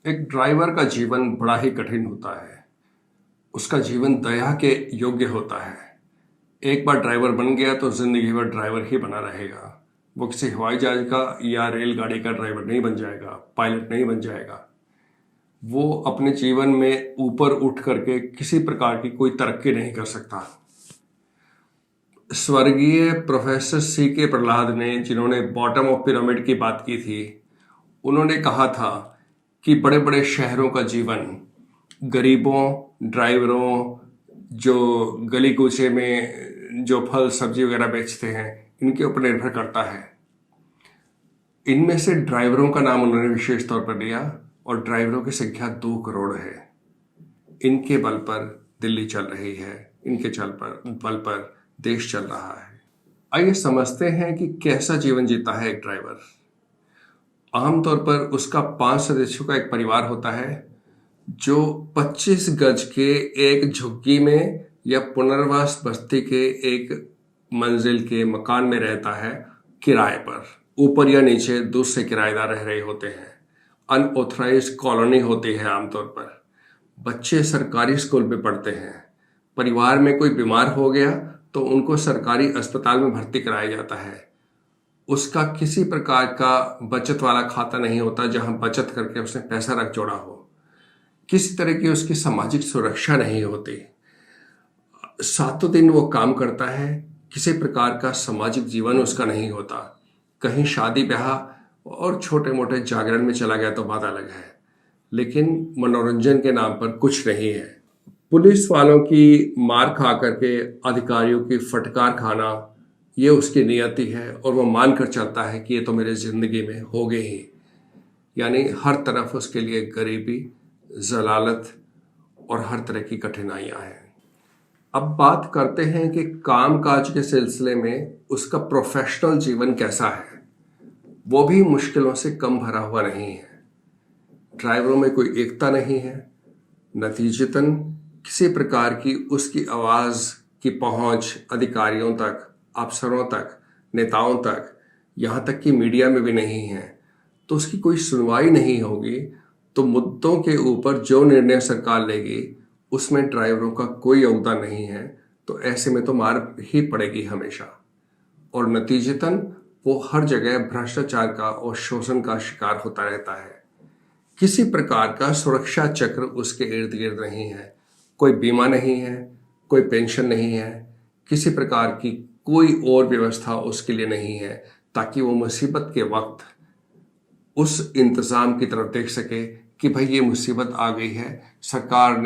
एक ड्राइवर का जीवन बड़ा ही कठिन होता है। उसका जीवन दया के योग्य होता है। एक बार ड्राइवर बन गया तो जिंदगी भर ड्राइवर ही बना रहेगा। वो किसी हवाई जहाज का या रेलगाड़ी का ड्राइवर नहीं बन जाएगा, पायलट नहीं बन जाएगा। वो अपने जीवन में ऊपर उठ करके किसी प्रकार की कोई तरक्की नहीं कर सकता। स्वर्गीय प्रोफेसर C.K. प्रहलाद ने, जिन्होंने बॉटम ऑफ पिरामिड की बात की थी, उन्होंने कहा था कि बड़े बड़े शहरों का जीवन गरीबों, ड्राइवरों, जो गली कूचे में जो फल सब्जी वगैरह बेचते हैं, इनके ऊपर निर्भर करता है। इनमें से ड्राइवरों का नाम उन्होंने विशेष तौर पर लिया और ड्राइवरों की संख्या 2 करोड़ है। इनके बल पर दिल्ली चल रही है, इनके बल पर देश चल रहा है। आइए समझते हैं कि कैसा जीवन जीता है एक ड्राइवर। आमतौर पर उसका 5 सदस्यों का एक परिवार होता है जो 25 गज के एक झुग्गी में या पुनर्वास बस्ती के एक मंजिल के मकान में रहता है, किराए पर। ऊपर या नीचे दूसरे किराएदार रह रहे होते हैं। अनऑथराइज्ड कॉलोनी होती है आमतौर पर। बच्चे सरकारी स्कूल में पढ़ते हैं। परिवार में कोई बीमार हो गया तो उनको सरकारी अस्पताल में भर्ती कराया जाता है। उसका किसी प्रकार का बचत वाला खाता नहीं होता जहां बचत करके उसने पैसा रख जोड़ा हो। किसी तरह की उसकी सामाजिक सुरक्षा नहीं होती। सातों दिन वो काम करता है। किसी प्रकार का सामाजिक जीवन उसका नहीं होता। कहीं शादी ब्याह और छोटे मोटे जागरण में चला गया तो बात अलग है, लेकिन मनोरंजन के नाम पर कुछ नहीं है। पुलिस वालों की मार खा करके अधिकारियों की फटकार खाना, ये उसकी नियति है और वो मान कर चलता है कि ये तो मेरी जिंदगी में हो गई ही। यानी हर तरफ उसके लिए गरीबी, जलालत और हर तरह की कठिनाइयां हैं। अब बात करते हैं कि कामकाज के सिलसिले में उसका प्रोफेशनल जीवन कैसा है। वो भी मुश्किलों से कम भरा हुआ नहीं है। ड्राइवरों में कोई एकता नहीं है। नतीजतन किसी प्रकार की उसकी आवाज़ की पहुंच अधिकारियों तक, अफसरों तक, नेताओं तक, यहाँ तक कि मीडिया में भी नहीं है। तो उसकी कोई सुनवाई नहीं होगी। तो मुद्दों के ऊपर जो निर्णय सरकार लेगी उसमें ड्राइवरों का कोई योगदान नहीं है। तो ऐसे में तो मार ही पड़ेगी हमेशा। और नतीजतन वो हर जगह भ्रष्टाचार का और शोषण का शिकार होता रहता है। किसी प्रकार का सुरक्षा चक्र उसके इर्द गिर्द नहीं है। कोई बीमा नहीं है, कोई पेंशन नहीं है, किसी प्रकार की कोई और व्यवस्था उसके लिए नहीं है ताकि वो मुसीबत के वक्त उस इंतज़ाम की तरफ देख सके कि भाई ये मुसीबत आ गई है, सरकार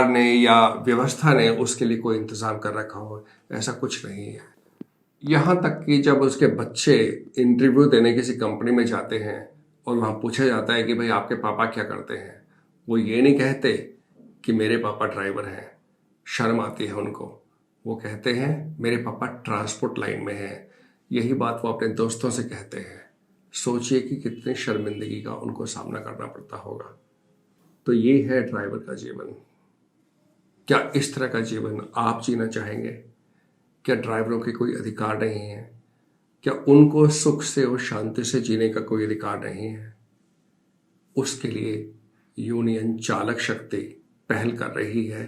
ने या व्यवस्था ने उसके लिए कोई इंतज़ाम कर रखा हो। ऐसा कुछ नहीं है। यहाँ तक कि जब उसके बच्चे इंटरव्यू देने किसी कंपनी में जाते हैं और वहाँ पूछा जाता है कि भाई आपके पापा क्या करते हैं, वो ये नहीं कहते कि मेरे पापा ड्राइवर हैं। शर्म आती है उनको। वो कहते हैं मेरे पापा ट्रांसपोर्ट लाइन में हैं। यही बात वो अपने दोस्तों से कहते हैं। सोचिए कि कितनी शर्मिंदगी का उनको सामना करना पड़ता होगा। तो ये है ड्राइवर का जीवन। क्या इस तरह का जीवन आप जीना चाहेंगे? क्या ड्राइवरों के कोई अधिकार नहीं है? क्या उनको सुख से और शांति से जीने का कोई अधिकार नहीं है? उसके लिए यूनियन चालक शक्ति पहल कर रही है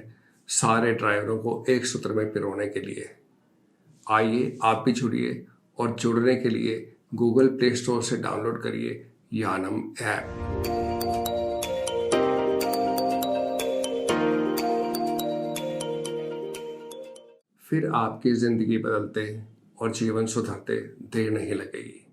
सारे ड्राइवरों को एक सूत्र में पिरोने के लिए। आइए आप भी जुड़िए और जुड़ने के लिए गूगल प्ले स्टोर से डाउनलोड करिए यानम ऐप। फिर आपकी जिंदगी बदलते और जीवन सुधरते देर नहीं लगेगी।